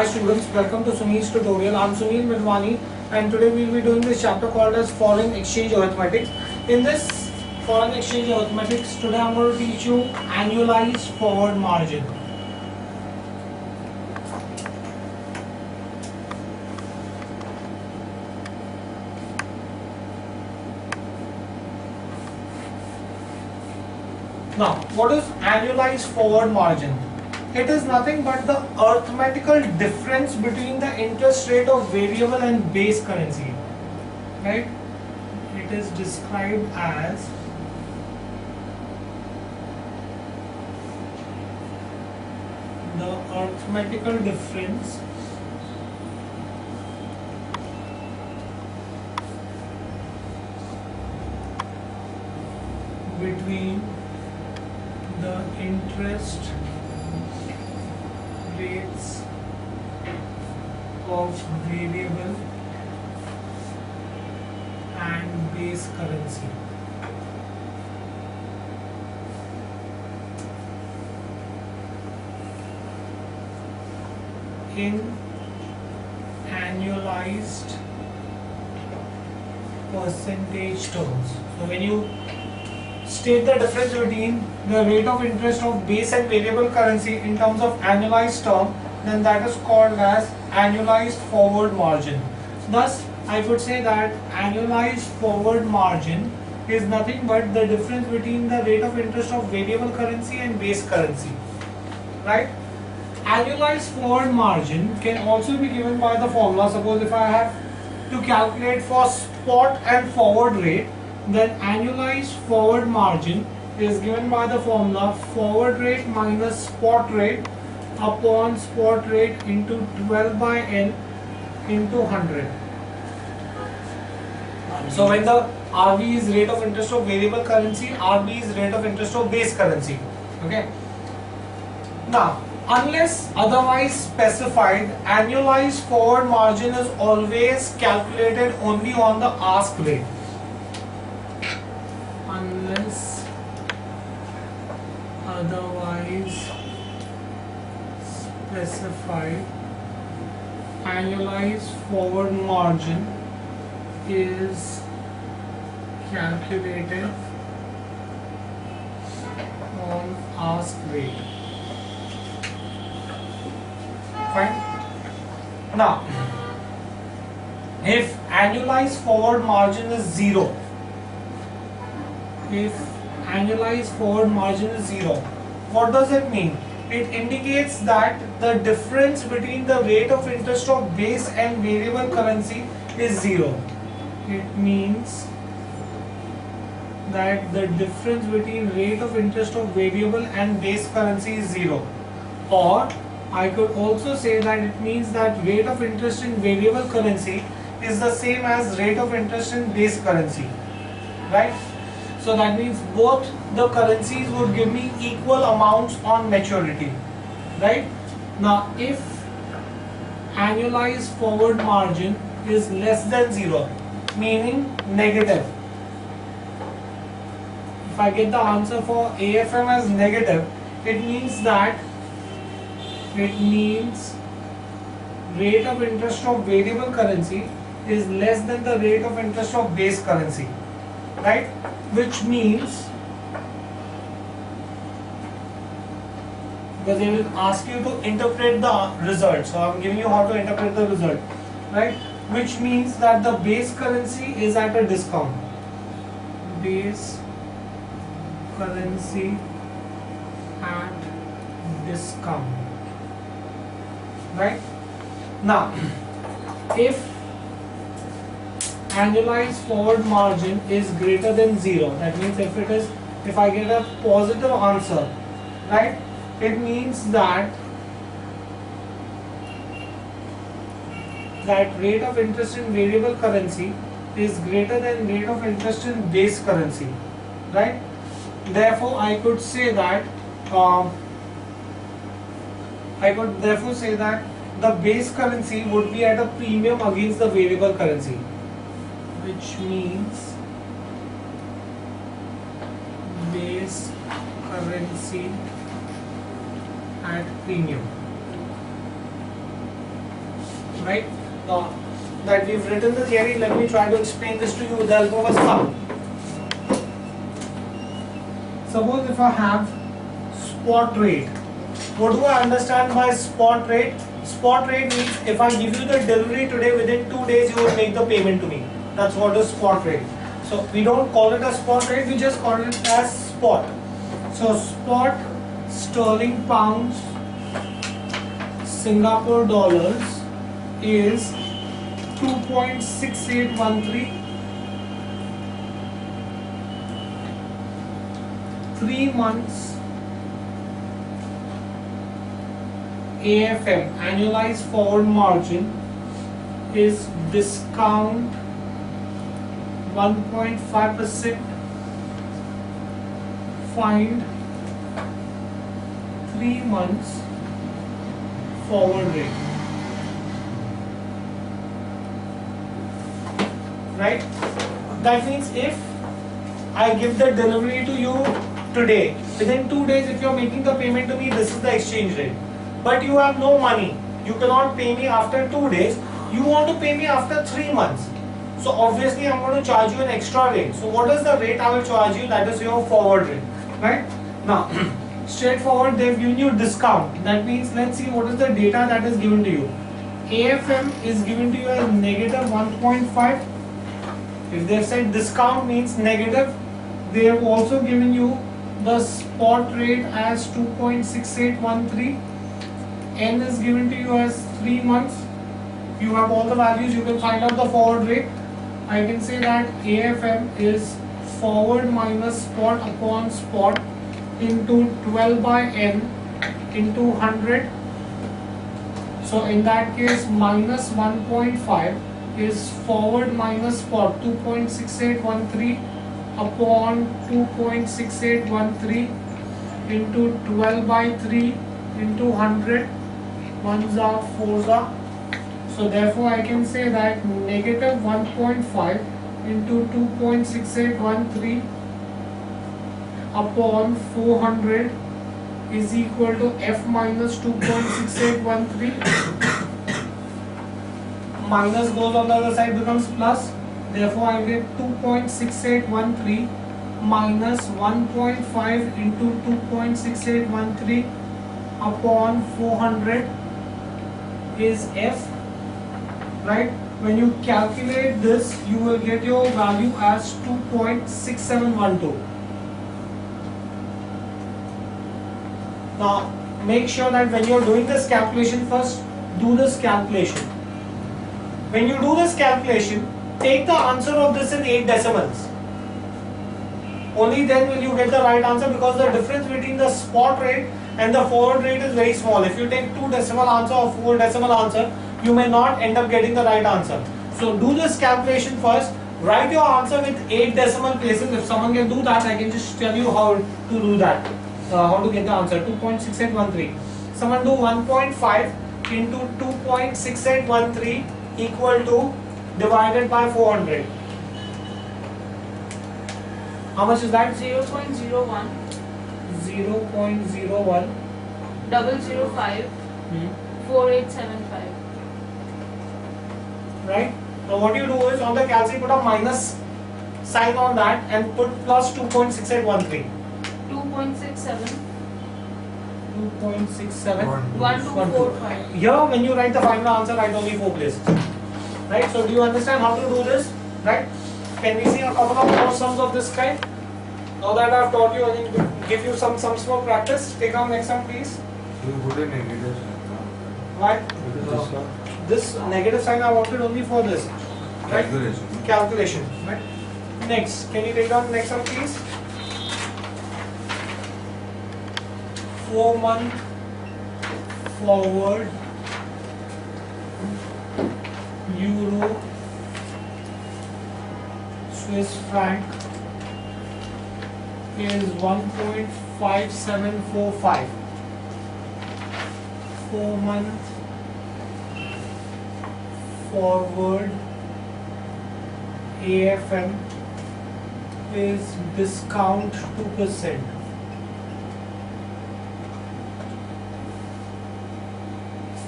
Hi students, welcome to Sunil's tutorial. I'm Sunil Milwani and today we will be doing this chapter called as foreign exchange arithmetic. In this foreign exchange arithmetic, today I'm going to teach you annualized forward margin. Now, what is annualized forward margin? It is nothing but the arithmetical difference between the interest rate of variable and base currency, right? It is described as the arithmetical difference between the interest rates of variable and base currency. In annualized percentage terms. So when you state the difference between the rate of interest of base and variable currency in terms of annualized term, then that is called as annualized forward margin. Thus, I could say that annualized forward margin is nothing but the difference between the rate of interest of variable currency and base currency, right? Annualized forward margin can also be given by the formula. Suppose if I have to calculate for spot and forward rate, then annualized forward margin is given by the formula forward rate minus spot rate upon spot rate into 12 by n into 100. So when the RV is rate of interest of variable currency, RB is rate of interest of base currency. Okay. Now, unless otherwise specified, annualized forward margin is always calculated only on the ask rate. Unless otherwise specified, annualized forward margin is calculated on ask rate. Fine. Now, if annualized forward margin is 0, if annualized forward margin is 0, what does it mean? It indicates that the difference between the rate of interest of base and variable currency is 0. It means that the difference between rate of interest of variable and base currency is 0. Or I could also say that it means that rate of interest in variable currency is the same as rate of interest in base currency, right? So that means both the currencies would give me equal amounts on maturity, right? Now, if annualized forward margin is less than 0, meaning negative, if I get the answer for AFM as negative, it means rate of interest of variable currency is less than the rate of interest of base currency, right? Which means, because they will ask you to interpret the result, so I'm giving you how to interpret the result, right? Which means that the base currency is at a discount. Base currency at discount, right? Now, if annualized forward margin is greater than 0, that means if I get a positive answer, right, it means that rate of interest in variable currency is greater than rate of interest in base currency, right? Therefore, I could therefore say that the base currency would be at a premium against the variable currency, which means base currency at premium. right? Now that we've written the theory, let me try to explain this to you with the help of a sum. Suppose if I have spot rate, what do I understand by spot rate? Spot rate means if I give you the delivery today, within 2 days you will make the payment to me. That's what is spot rate. So we don't call it a spot rate, we just call it as spot. So spot sterling pounds Singapore dollars is 2.6813. 3 months AFM, annualized forward margin, is discount 1.5%, find 3 months forward rate. Right? That means if I give the delivery to you today, within 2 days if you are making the payment to me, this is the exchange rate. But you have no money, you cannot pay me after 2 days, you want to pay me after 3 months. So obviously I'm going to charge you an extra rate. So what is the rate I will charge you? That is your forward rate, right? Now straightforward, they've given you discount. That means let's see what is the data that is given to you. AFM is given to you as negative 1.5. If they've said discount means negative, they have also given you the spot rate as 2.6813. N is given to you as 3 months. You have all the values, you can find out the forward rate. I can say that AFM is forward minus spot upon spot into 12 by N into 100. So in that case minus 1.5 is forward minus spot 2.6813 upon 2.6813 into 12 by 3 into 100. 1s are 4s are. So therefore I can say that negative 1.5 into 2.6813 upon 400 is equal to F minus 2.6813. Minus goes on the other side, becomes plus. Therefore I get 2.6813 minus 1.5 into 2.6813 upon 400 is F, right? When you calculate this, you will get your value as 2.6712. Now make sure that when you are doing this calculation, first do this calculation. When you do this calculation, take the answer of this in 8 decimals. Only then will you get the right answer, because the difference between the spot rate and the forward rate is very small. If you take 2 decimal answer or 4 decimal answer, you may not end up getting the right answer. So do this calculation first. Write your answer with 8 decimal places. If someone can do that, I can just tell you how to do that. How to get the answer. 2.6813. Someone do 1.5 into 2.6813 equal to divided by 400. How much is that? 0.01 0.01 005 4875. Right? Now what you do is on the calculator put a minus sign on that and put plus 2.6813. 2.67 2.67 1245. Here when you write the final answer, write only 4 places. Right? So do you understand how to do this? Right? Can we see a couple of more sums of this kind? Now that I have taught you, I can give you some sums for practice. Take on next sum please. You put a negative Why? This negative sign I wanted only for this. Right? Calculation. Right? Next, can you take down next sum please? 4-month forward Euro Swiss franc is 1.5745. 4-month forward AFM is discount 2%.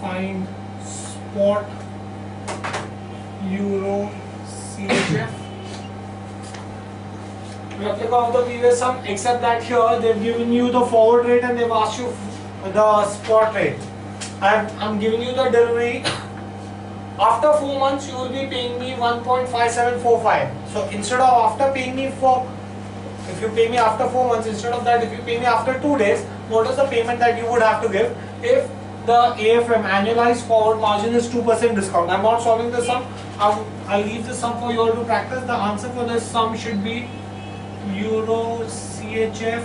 Find spot Euro CHF. Replica of the previous sum, except that here they've given you the forward rate and they've asked you the spot rate. I'm giving you the delivery. After 4 months, you will be paying me 1.5745. So instead of after paying me if you pay me after 4 months, instead of that, if you pay me after 2 days, what is the payment that you would have to give? If the AFM annualized forward margin is 2% discount. I'm not solving the sum. I'll leave the sum for you all to practice. The answer for this sum should be Euro CHF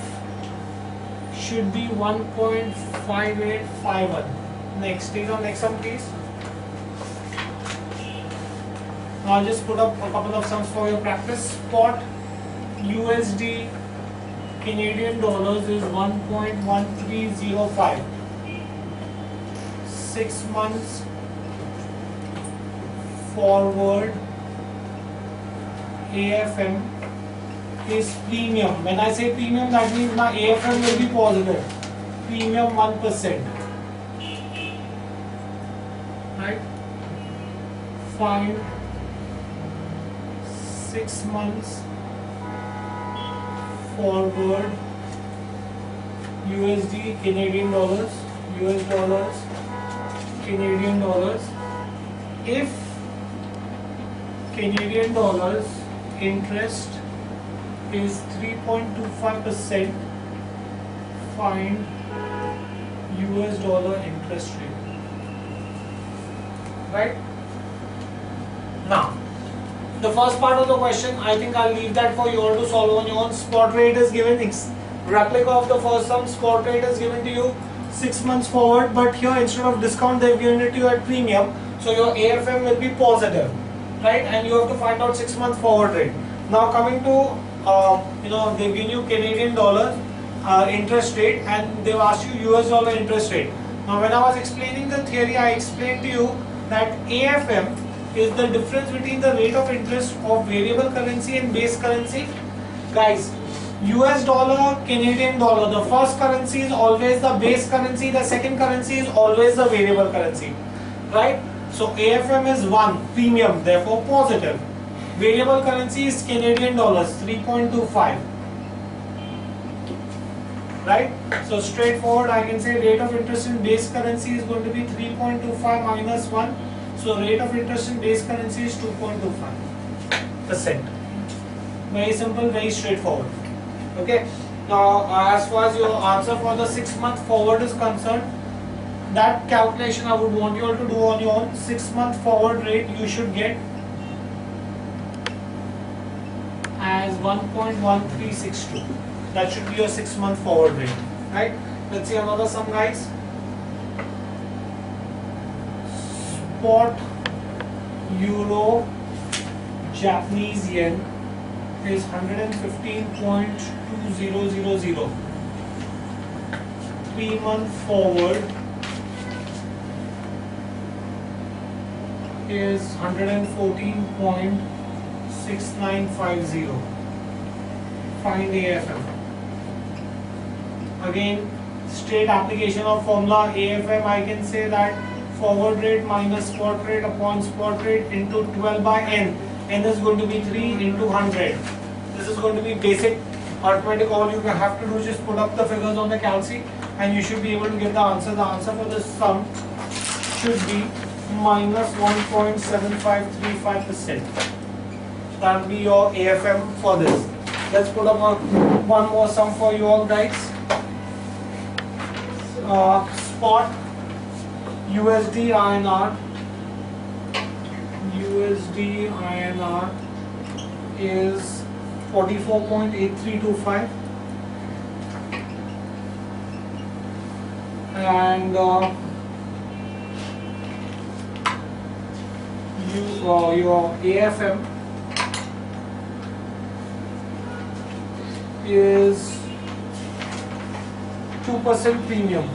should be 1.5851. Next, take on next sum, please. Now I'll just put up a couple of sums for your practice. Spot USD Canadian dollars is 1.1305. 6 months forward AFM is premium. When I say premium, that means my AFM will be positive. Premium 1%. Right? Find 6 months forward USD Canadian dollars, US dollars, Canadian dollars. If Canadian dollars interest is 3.25%, find US dollar interest rate. Right? Now, the first part of the question, I think I'll leave that for you all to solve on your own. Spot rate is given, replica of the first sum, spot rate is given to you 6 months forward, but here instead of discount they've given it to you at premium, so your AFM will be positive, right? And you have to find out 6 month forward rate. Now coming to, they've given you Canadian dollar interest rate and they've asked you US dollar interest rate. Now when I was explaining the theory, I explained to you that AFM is the difference between the rate of interest of variable currency and base currency. Guys, US dollar, Canadian dollar, the first currency is always the base currency, the second currency is always the variable currency, right? So AFM is 1, premium, therefore positive. Variable currency is Canadian dollars, 3.25, right? So straightforward, I can say rate of interest in base currency is going to be 3.25 minus 1. So rate of interest in base currency is 2.25%. Very simple, very straightforward. Okay. Now, as far as your answer for the 6 month forward is concerned, that calculation I would want you all to do on your own. 6 month forward rate you should get as 1.1362. That should be your 6 month forward rate, right? Let's see another sum, guys. Spot Euro Japanese yen is 115.2000. 3 month forward is 114.6950. Find AFM. Again, straight application of formula AFM, I can say that forward rate minus spot rate upon spot rate into 12 by n. N is going to be 3 into 100. This is going to be basic arithmetic. All you have to do is just put up the figures on the calci and you should be able to get the answer. The answer for this sum should be minus 1.7535%. That will be your AFM for this. Let's put up one more sum for you all, guys. Spot USD INR is 44.8325 and your AFM is 2% premium.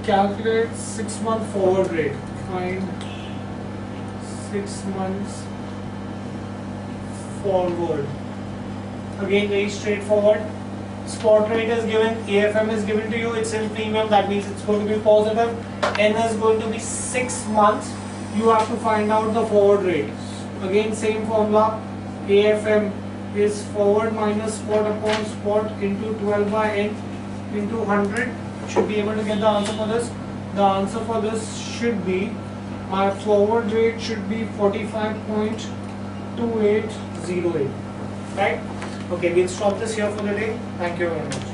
Calculate 6 month forward rate. Find 6 months forward Again, very straightforward. Spot rate is given, AFM is given to you, it's in premium, that means it's going to be positive. N is going to be 6 months. You have to find out the forward rate. Again, same formula. AFM is forward minus spot upon spot into 12 by N into 100. Should be able to get the answer for this. The answer for this should be, my forward rate should be 45.2808. Right? Okay, we'll stop this here for the day. Thank you very much.